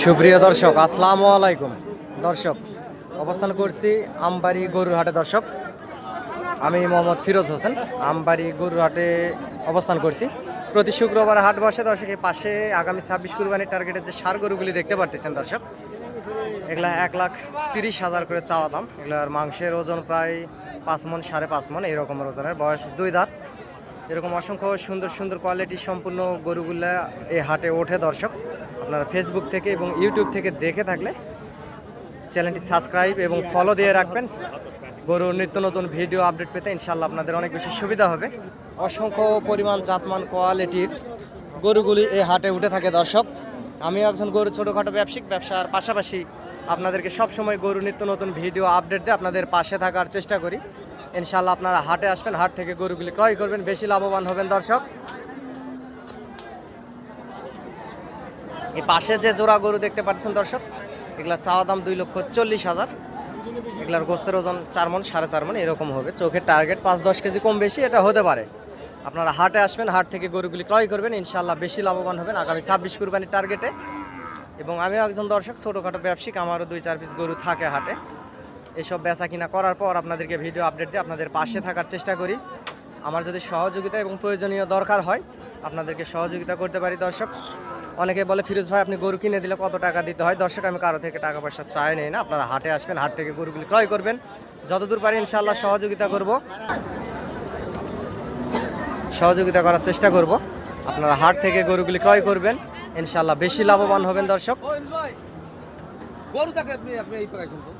সুপ্রিয় দর্শক, আসসালামু আলাইকুম। দর্শক, অবস্থান করছি আমবাড়ি গরুর হাটে। দর্শক, আমি মোহাম্মদ ফিরোজ হোসেন, আমবাড়ি গরুর হাটে অবস্থান করছি। প্রতি শুক্রবার হাট বসে। দর্শক, এই পাশে আগামী 26 কুরবানির টার্গেটের যে ষাঁড় গরুগুলি দেখতে পারতেছেন দর্শক, এগুলা 1,30,000 করে চাওয়া দাম। এগুলার মাংসের ওজন প্রায় 5 মণ, 5.5 মণ এরকম ওজনের, বয়স 2 দাঁত। এরকম অসংখ্য সুন্দর সুন্দর কোয়ালিটি সম্পূর্ণ গরুগুলা এই হাটে ওঠে। দর্শক, আপনারা ফেসবুক থেকে এবং ইউটিউব থেকে দেখে থাকলে চ্যানেলটি সাবস্ক্রাইব এবং ফলো দিয়ে রাখবেন। গরুর নিত্য নতুন ভিডিও আপডেট পেতে ইনশাল্লাহ আপনাদের অনেক বেশি সুবিধা হবে। অসংখ্য পরিমাণ জাতমান কোয়ালিটির গরুগুলি এই হাটে উঠে থাকে। দর্শক, আমি একজন গরু ছোটোখাটো ব্যবসার পাশাপাশি আপনাদেরকে সবসময় গরু নিত্য নতুন ভিডিও আপডেট দিয়ে আপনাদের পাশে থাকার চেষ্টা করি। ইনশাল্লাহ আপনারা হাটে আসবেন, হাট থেকে গরুগুলি ক্রয় করবেন, বেশি লাভবান হবেন। দর্শক, এই পাশে যে জোড়া গরু দেখতে পাচ্ছেন দর্শক, এগুলা চাওয়া দাম 2,40,000। এগুলার গোস্তের ওজন 4 মণ, 4.5 মণ এরকম হবে। চোখের টার্গেট 5-10 কেজি কম বেশি এটা হতে পারে। আপনারা হাটে আসবেন, হাট থেকে গরুগুলি ক্রয় করবেন, ইনশাল্লাহ বেশি লাভবান হবেন আগামী 26 কুরবানির টার্গেটে। এবং আমিও একজন দর্শক, ছোটোখাটো ব্যবসায়িক, আমারও 2-4 পিস গরু থাকে হাটে। এসব বেচা কিনা করার পর আপনাদেরকে ভিডিও আপডেট দিয়ে আপনাদের পাশে থাকার চেষ্টা করি। আমার যদি সহযোগিতা এবং প্রয়োজনীয় দরকার হয় আপনাদেরকে সহযোগিতা করতে পারি। দর্শক, অনেকে বলে ফিরোজ ভাই আপনি গরু কিনে দিলে কত টাকা দিতে হয়? দর্শক, আমি কারো থেকে টাকা পয়সা চাই নেই না। আপনারা হাটে আসবেন, হাট থেকে গরুগুলি ক্রয় করবেন, যতদূর পারি ইনশাআল্লাহ সহযোগিতা করব, সহযোগিতা করার চেষ্টা করব। আপনারা হাট থেকে গরুগুলি ক্রয় করবেন, ইনশাআল্লাহ বেশি লাভবান হবেন। দর্শক, গরু থাকে আপনি এই পাইছেন তো